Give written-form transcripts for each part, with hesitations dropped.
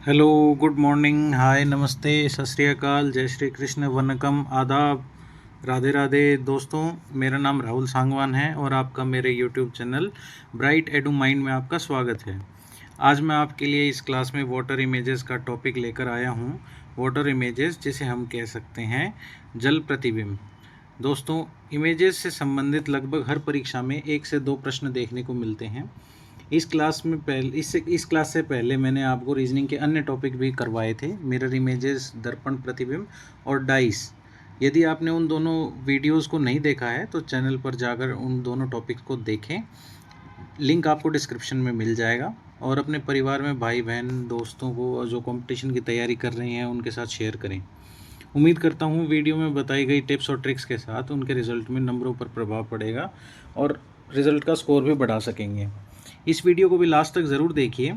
Hello, good morning, हाय, नमस्ते, सत श्री अकाल, जय श्री कृष्ण, वनकम, आदाब, राधे राधे। दोस्तों, मेरा नाम राहुल सांगवान है और आपका मेरे YouTube channel bright edu mind में आपका स्वागत है। आज मैं आपके लिए इस क्लास में वाटर इमेजेस का टॉपिक लेकर आया हूँ। वाटर इमेजेस जिसे हम कह सकते हैं जल प्रतिबिंब। दोस्तों, इमेजेस से संबंधित लगभग हर परीक्षा में 1 से 2 प्रश्न देखने को मिलते हैं। इस क्लास से पहले मैंने आपको रीजनिंग के अन्य टॉपिक भी करवाए थे, मिरर इमेजेस, दर्पण प्रतिबिंब और डाइस। यदि आपने उन दोनों वीडियोस को नहीं देखा है तो चैनल पर जाकर उन दोनों टॉपिक्स को देखें। लिंक आपको डिस्क्रिप्शन में मिल जाएगा। और अपने परिवार में भाई बहन दोस्तों को जो कंपटीशन की तैयारी कर रहे हैं उनके साथ शेयर करें। उम्मीद करता हूँ वीडियो में बताई गई टिप्स और ट्रिक्स के साथ उनके रिजल्ट में नंबरों पर प्रभाव पड़ेगा और रिजल्ट का स्कोर भी बढ़ा सकेंगे। इस वीडियो को भी लास्ट तक ज़रूर देखिए।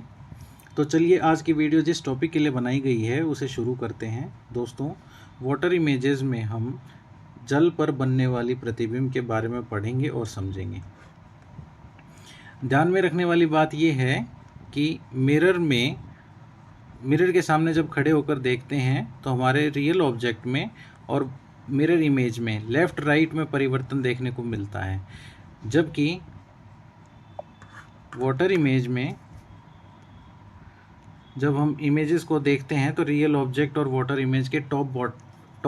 तो चलिए, आज की वीडियो जिस टॉपिक के लिए बनाई गई है उसे शुरू करते हैं। दोस्तों, वाटर इमेजेस में हम जल पर बनने वाली प्रतिबिंब के बारे में पढ़ेंगे और समझेंगे। ध्यान में रखने वाली बात यह है कि मिरर के सामने जब खड़े होकर देखते हैं तो हमारे रियल ऑब्जेक्ट में और मिरर इमेज में लेफ़्ट राइट में परिवर्तन देखने को मिलता है, जबकि वाटर इमेज में जब हम इमेजेस को देखते हैं तो रियल ऑब्जेक्ट और वाटर इमेज के टॉप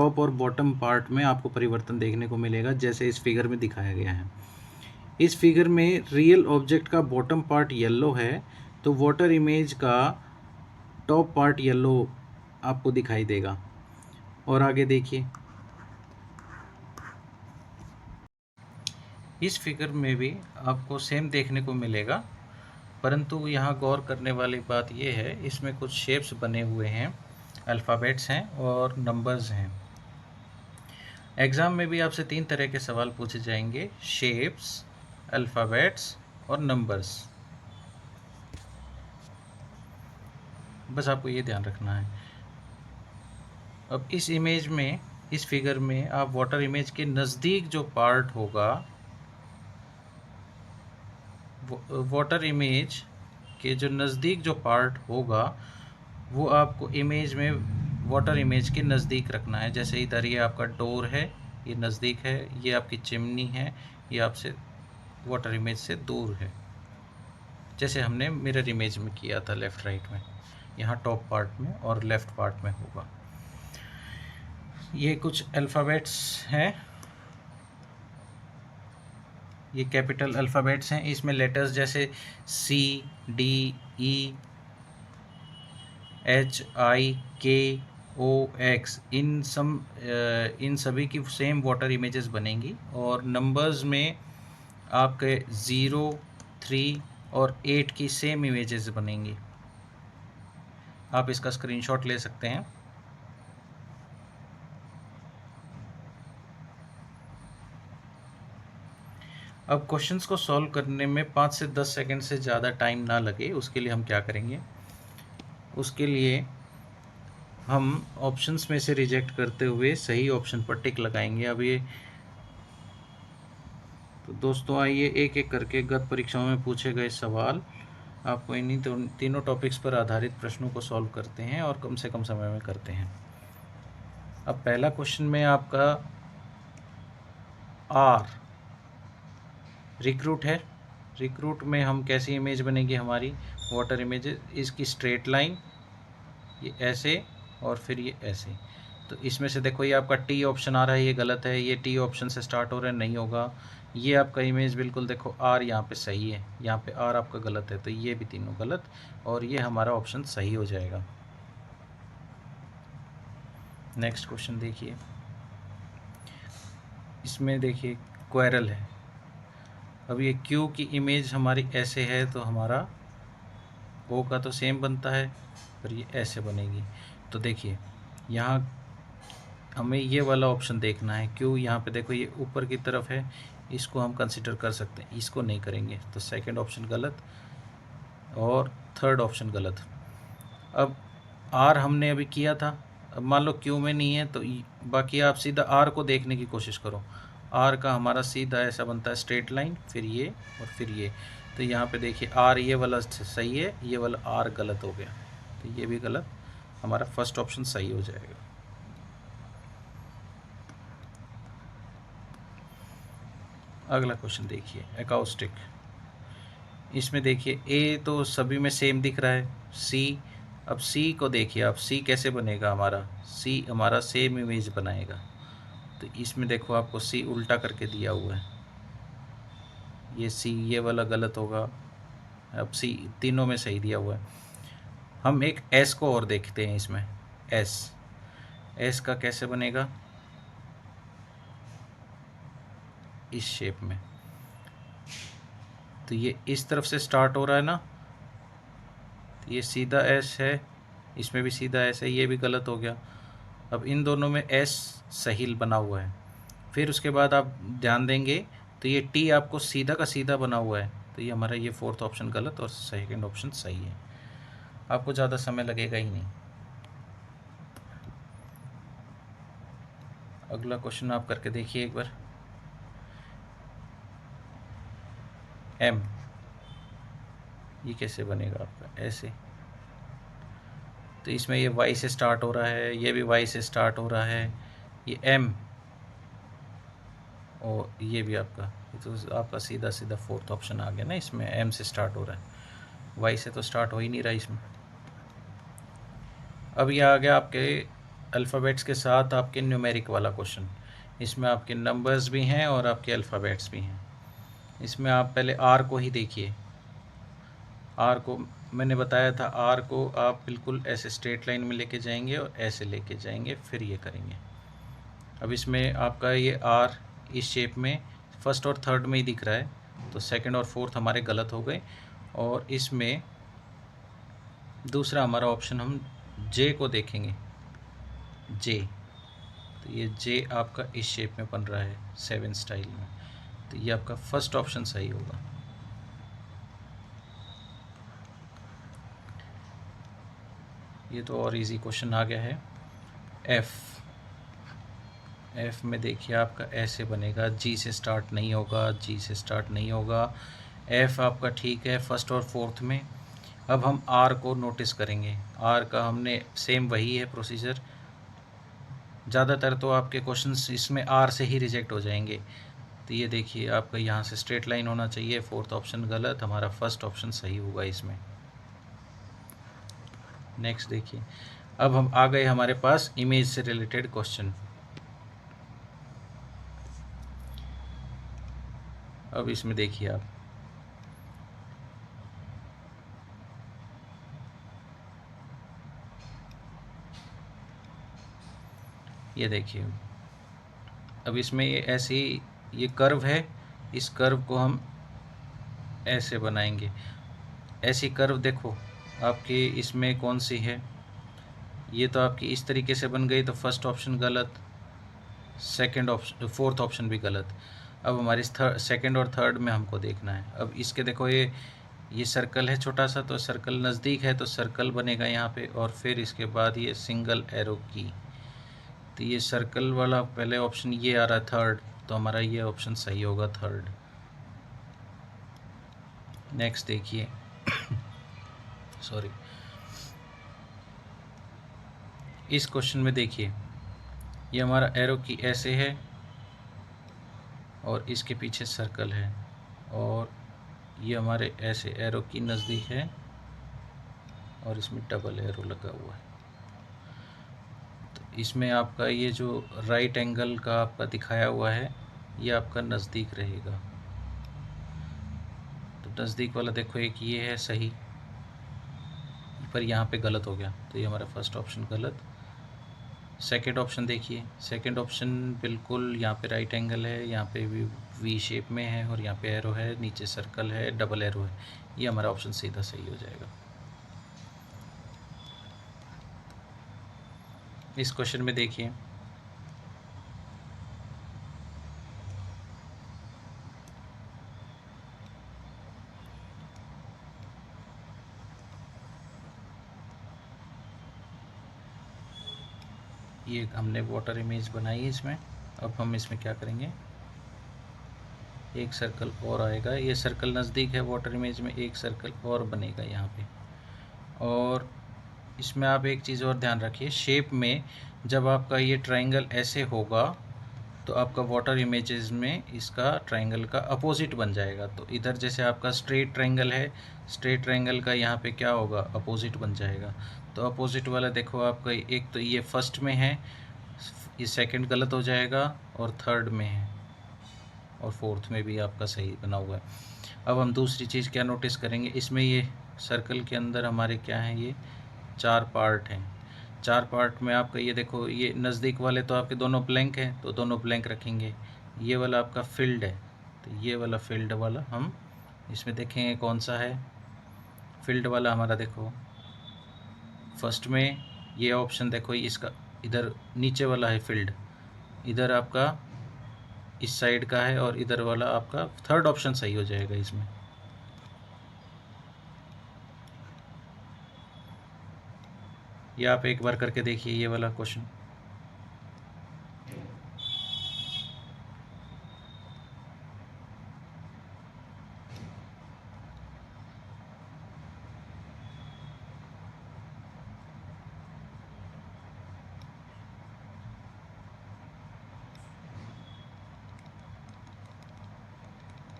और बॉटम पार्ट में आपको परिवर्तन देखने को मिलेगा, जैसे इस फिगर में दिखाया गया है। इस फिगर में रियल ऑब्जेक्ट का बॉटम पार्ट येलो है तो वाटर इमेज का टॉप पार्ट येलो आपको दिखाई देगा। और आगे देखिए, इस फिगर में भी आपको सेम देखने को मिलेगा, परंतु यहाँ गौर करने वाली बात यह है, इसमें कुछ शेप्स बने हुए हैं, अल्फ़ाबेट्स हैं और नंबर्स हैं। एग्ज़ाम में भी आपसे 3 तरह के सवाल पूछे जाएंगे, शेप्स, अल्फ़ाबेट्स और नंबर्स। बस आपको ये ध्यान रखना है। अब इस फिगर में आप वाटर इमेज के नज़दीक जो पार्ट होगा, वाटर इमेज के जो नज़दीक जो पार्ट होगा वो आपको इमेज में वाटर इमेज के नज़दीक रखना है। जैसे इधर ये आपका डोर है, ये नज़दीक है, ये आपकी चिमनी है, ये आपसे वाटर इमेज से दूर है, जैसे हमने मिरर इमेज में किया था लेफ़्ट राइट में। यहाँ टॉप पार्ट में और लेफ़्ट पार्ट में होगा। ये कुछ अल्फ़ाबेट्स हैं, ये कैपिटल अल्फ़ाबेट्स हैं। इसमें लेटर्स जैसे C, D, E, H, I, K, O, X, इन सभी की सेम वाटर इमेजेस बनेंगी। और नंबर्स में आपके 0, 3 और 8 की सेम इमेजेस बनेंगी। आप इसका स्क्रीनशॉट ले सकते हैं। अब क्वेश्चंस को सॉल्व करने में 5 से 10 सेकंड से ज़्यादा टाइम ना लगे, उसके लिए हम क्या करेंगे, उसके लिए हम ऑप्शंस में से रिजेक्ट करते हुए सही ऑप्शन पर टिक लगाएंगे। अब ये तो दोस्तों, आइए एक एक करके गत परीक्षाओं में पूछे गए सवाल आपको इन्हीं तीनों टॉपिक्स पर आधारित प्रश्नों को सॉल्व करते हैं और कम से कम समय में करते हैं। अब पहला क्वेश्चन में आपका आर रिक्रूट है। रिक्रूट में हम कैसी इमेज बनेगी हमारी वाटर इमेज, इसकी स्ट्रेट लाइन, ये ऐसे और फिर ये ऐसे। तो इसमें से देखो, ये आपका टी ऑप्शन आ रहा है, ये गलत है। ये टी ऑप्शन से स्टार्ट हो रहा है, नहीं होगा। ये आपका इमेज बिल्कुल देखो, आर यहाँ पे सही है, यहाँ पे आर आपका गलत है, तो ये भी तीनों गलत और ये हमारा ऑप्शन सही हो जाएगा। नेक्स्ट क्वेश्चन देखिए, इसमें देखिए क्वेरल है। अब ये क्यू की इमेज हमारी ऐसे है तो हमारा ओ का तो सेम बनता है, पर ये ऐसे बनेगी। तो देखिए, यहाँ हमें ये वाला ऑप्शन देखना है। क्यों, यहाँ पे देखो ये ऊपर की तरफ है, इसको हम कंसिडर कर सकते हैं, इसको नहीं करेंगे। तो सेकंड ऑप्शन गलत और थर्ड ऑप्शन गलत। अब आर हमने अभी किया था, अब मान लो क्यू में नहीं है तो बाकी आप सीधा आर को देखने की कोशिश करो। आर का हमारा सीधा ऐसा बनता है स्ट्रेट लाइन, फिर ये और फिर ये। तो यहाँ पे देखिए आर ये वाला सही है, ये वाला आर गलत हो गया। तो ये भी गलत, हमारा फर्स्ट ऑप्शन सही हो जाएगा। अगला क्वेश्चन देखिए, एकाउस्टिक। इसमें देखिए ए तो सभी में सेम दिख रहा है, सी, अब सी को देखिए आप, सी कैसे बनेगा हमारा, सी हमारा सेम इमेज बनाएगा। तो इसमें देखो आपको सी उल्टा करके दिया हुआ है, ये सी ये वाला गलत होगा, अब सी तीनों में सही दिया हुआ है। हम एक एस को और देखते हैं इसमें, एस, एस का कैसे बनेगा, इस शेप में। तो ये इस तरफ से स्टार्ट हो रहा है ना, तो ये सीधा एस है, इसमें भी सीधा एस है, ये भी गलत हो गया। अब इन दोनों में एस सही बना हुआ है। फिर उसके बाद आप ध्यान देंगे तो ये टी आपको सीधा का सीधा बना हुआ है, तो ये हमारा ये फोर्थ ऑप्शन गलत और सेकंड ऑप्शन सही है। आपको ज़्यादा समय लगेगा ही नहीं। अगला क्वेश्चन आप करके देखिए एक बार, एम, ये कैसे बनेगा आपका, ऐसे। तो इसमें ये वाई से स्टार्ट हो रहा है, ये भी वाई से स्टार्ट हो रहा है, ये एम, और ये भी आपका, ये तो आपका सीधा सीधा फोर्थ ऑप्शन आ गया ना, इसमें एम से स्टार्ट हो रहा है, वाई से तो स्टार्ट हो ही नहीं रहा इसमें। अब ये आ गया आपके अल्फ़ाबेट्स के साथ आपके न्यूमेरिक वाला क्वेश्चन। इसमें आपके नंबर्स भी हैं और आपके अल्फ़ाबेट्स भी हैं। इसमें आप पहले आर को ही देखिए, आर को मैंने बताया था, आर को आप बिल्कुल ऐसे स्ट्रेट लाइन में लेके जाएंगे और ऐसे लेके जाएंगे, फिर ये करेंगे। अब इसमें आपका ये आर इस शेप में फर्स्ट और थर्ड में ही दिख रहा है, तो सेकंड और फोर्थ हमारे गलत हो गए। और इसमें दूसरा हमारा ऑप्शन, हम जे को देखेंगे, जे, तो ये जे आपका इस शेप में बन रहा है 7 स्टाइल में, तो ये आपका फर्स्ट ऑप्शन सही होगा। ये तो और इजी क्वेश्चन आ गया है। एफ, एफ में देखिए आपका ऐसे बनेगा, जी से स्टार्ट नहीं होगा, जी से स्टार्ट नहीं होगा। एफ आपका ठीक है फर्स्ट और फोर्थ में। अब हम आर को नोटिस करेंगे, आर का हमने सेम वही है प्रोसीजर। ज़्यादातर तो आपके क्वेश्चंस इसमें आर से ही रिजेक्ट हो जाएंगे। तो ये देखिए आपका यहाँ से स्ट्रेट लाइन होना चाहिए, फोर्थ ऑप्शन गलत, हमारा फर्स्ट ऑप्शन सही होगा इसमें। नेक्स्ट देखिए, अब हम आ गए हमारे पास इमेज से रिलेटेड क्वेश्चन। अब इसमें देखिए आप, ये देखिए, अब इसमें ये ऐसी, ये कर्व है, इस कर्व को हम ऐसे बनाएंगे। ऐसी कर्व देखो आपकी इसमें कौन सी है, ये तो आपकी इस तरीके से बन गई, तो फर्स्ट ऑप्शन गलत, सेकंड ऑप्शन, फोर्थ ऑप्शन भी गलत। अब हमारी सेकंड और थर्ड में हमको देखना है। अब इसके देखो ये सर्कल है छोटा सा, तो सर्कल नज़दीक है तो सर्कल बनेगा यहाँ पे, और फिर इसके बाद ये सिंगल एरो की, तो ये सर्कल वाला पहले ऑप्शन ये आ रहा है थर्ड, तो हमारा ये ऑप्शन सही होगा थर्ड। नेक्स्ट देखिए सॉरी, इस क्वेश्चन में देखिए, ये हमारा एरो की ऐसे है और इसके पीछे सर्कल है, और ये हमारे ऐसे एरो की नज़दीक है और इसमें डबल एरो लगा हुआ है। तो इसमें आपका ये जो राइट एंगल का आपका दिखाया हुआ है, ये आपका नज़दीक रहेगा। तो नज़दीक वाला देखो, एक ये है सही, पर यहाँ पे गलत हो गया, तो ये हमारा फर्स्ट ऑप्शन गलत। सेकंड ऑप्शन देखिए, सेकंड ऑप्शन बिल्कुल यहाँ पे राइट एंगल है, यहाँ पे भी वी शेप में है, और यहाँ पे एरो है, नीचे सर्कल है, डबल एरो है, ये हमारा ऑप्शन सीधा सही हो जाएगा। इस क्वेश्चन में देखिए, ये हमने वाटर इमेज बनाई है इसमें। अब हम इसमें क्या करेंगे, एक सर्कल और आएगा, ये सर्कल नज़दीक है वाटर इमेज में, एक सर्कल और बनेगा यहाँ पे, और इसमें आप एक चीज़ और ध्यान रखिए, शेप में जब आपका ये ट्रायंगल ऐसे होगा तो आपका वाटर इमेजेस में इसका ट्रायंगल का अपोजिट बन जाएगा। तो इधर जैसे आपका स्ट्रेट ट्रायंगल है, स्ट्रेट ट्रायंगल का यहाँ पे क्या होगा, अपोजिट बन जाएगा। तो अपोजिट वाला देखो आपका, एक तो ये फर्स्ट में है, ये सेकंड गलत हो जाएगा, और थर्ड में है, और फोर्थ में भी आपका सही बना हुआ है। अब हम दूसरी चीज़ क्या नोटिस करेंगे, इसमें ये सर्कल के अंदर हमारे क्या है, ये 4 पार्ट हैं। 4 पार्ट में आपका ये देखो, ये नज़दीक वाले तो आपके दोनों ब्लैंक हैं, तो दोनों ब्लैंक रखेंगे। ये वाला आपका फील्ड है, तो ये वाला फील्ड वाला हम इसमें देखेंगे कौन सा है। फील्ड वाला हमारा देखो फर्स्ट में ये ऑप्शन देखो, इसका इधर नीचे वाला है फील्ड, इधर आपका इस साइड का है, और इधर वाला आपका थर्ड ऑप्शन सही हो जाएगा इसमें। ये आप एक बार करके देखिए ये वाला क्वेश्चन।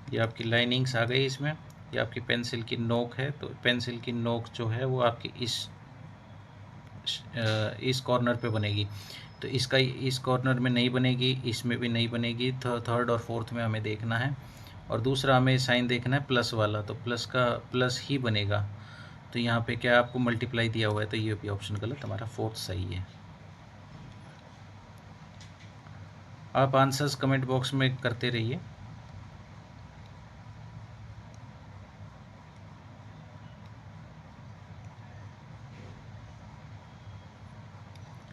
ये आपकी लाइनिंग्स आ गई इसमें। ये आपकी पेंसिल की नोक है, तो पेंसिल की नोक जो है वो आपकी इस कॉर्नर पे बनेगी। तो इसका इस कॉर्नर में नहीं बनेगी, इसमें भी नहीं बनेगी, थर्ड और फोर्थ में हमें देखना है। और दूसरा हमें साइन देखना है प्लस वाला, तो प्लस का प्लस ही बनेगा। तो यहाँ पे क्या आपको मल्टीप्लाई दिया हुआ है, तो ये भी ऑप्शन गलत, हमारा फोर्थ सही है। आप आंसर्स कमेंट बॉक्स में करते रहिए।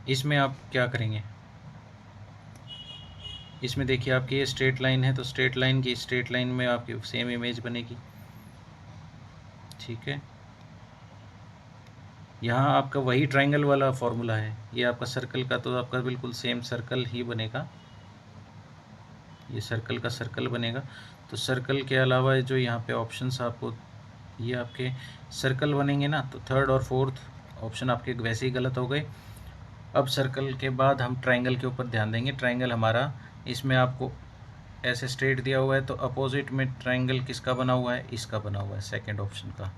इसमें आप क्या करेंगे, इसमें देखिए आपकी ये स्ट्रेट लाइन है, तो स्ट्रेट लाइन की स्ट्रेट लाइन में आपकी सेम इमेज बनेगी, ठीक है। यहाँ आपका वही ट्रायंगल वाला फॉर्मूला है, ये आपका सर्कल का, तो आपका बिल्कुल सेम सर्कल ही बनेगा, ये सर्कल का सर्कल बनेगा। तो सर्कल के अलावा जो यहाँ पे ऑप्शंस आपको, ये आपके सर्कल बनेंगे ना, तो थर्ड और फोर्थ ऑप्शन आपके वैसे ही गलत हो गए। अब सर्कल के बाद हम ट्रायंगल के ऊपर ध्यान देंगे। ट्रायंगल हमारा इसमें आपको ऐसे स्ट्रेट दिया हुआ है, तो अपोजिट में ट्रायंगल किसका बना हुआ है, इसका बना हुआ है, सेकंड ऑप्शन का।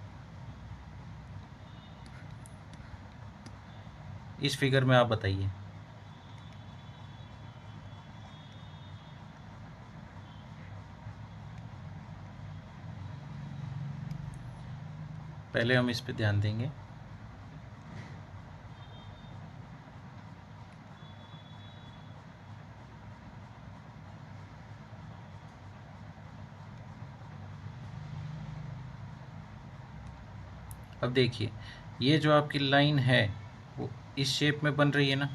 इस फिगर में आप बताइए। पहले हम इस पे ध्यान देंगे। अब देखिए, ये जो आपकी लाइन है वो इस शेप में बन रही है ना,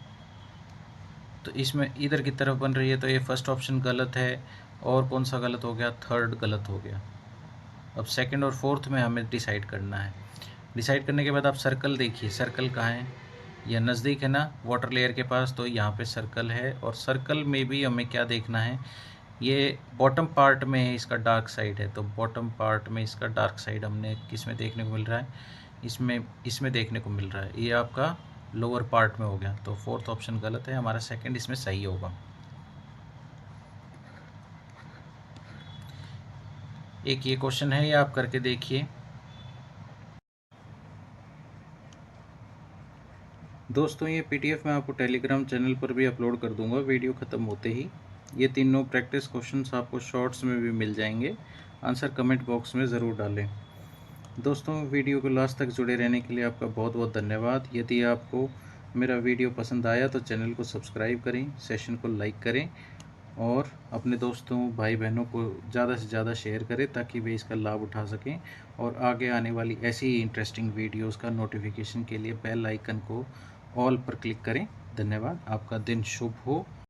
तो इसमें इधर की तरफ बन रही है, तो ये फर्स्ट ऑप्शन गलत है। और कौन सा गलत हो गया, थर्ड गलत हो गया। अब सेकंड और फोर्थ में हमें डिसाइड करना है। डिसाइड करने के बाद आप सर्कल देखिए, सर्कल कहाँ है, यह नज़दीक है ना वाटर लेयर के पास, तो यहाँ पे सर्कल है। और सर्कल में भी हमें क्या देखना है, ये बॉटम पार्ट में है, इसका डार्क साइड है, तो बॉटम पार्ट में इसका डार्क साइड हमने किस में देखने को मिल रहा है, इसमें देखने को मिल रहा है। ये आपका लोअर पार्ट में हो गया, तो फोर्थ ऑप्शन गलत है, हमारा सेकंड इसमें सही होगा। एक ये क्वेश्चन है, ये आप करके देखिए। दोस्तों ये पीडीएफ मैं आपको टेलीग्राम चैनल पर भी अपलोड कर दूंगा वीडियो ख़त्म होते ही। ये तीनों प्रैक्टिस क्वेश्चंस आपको शॉर्ट्स में भी मिल जाएंगे, आंसर कमेंट बॉक्स में ज़रूर डालें। दोस्तों वीडियो को लास्ट तक जुड़े रहने के लिए आपका बहुत बहुत धन्यवाद। यदि आपको मेरा वीडियो पसंद आया तो चैनल को सब्सक्राइब करें, सेशन को लाइक करें, और अपने दोस्तों भाई बहनों को ज़्यादा से ज़्यादा शेयर करें ताकि वे इसका लाभ उठा सकें। और आगे आने वाली ऐसी ही इंटरेस्टिंग वीडियोस का नोटिफिकेशन के लिए बेल आइकन को ऑल पर क्लिक करें। धन्यवाद, आपका दिन शुभ हो।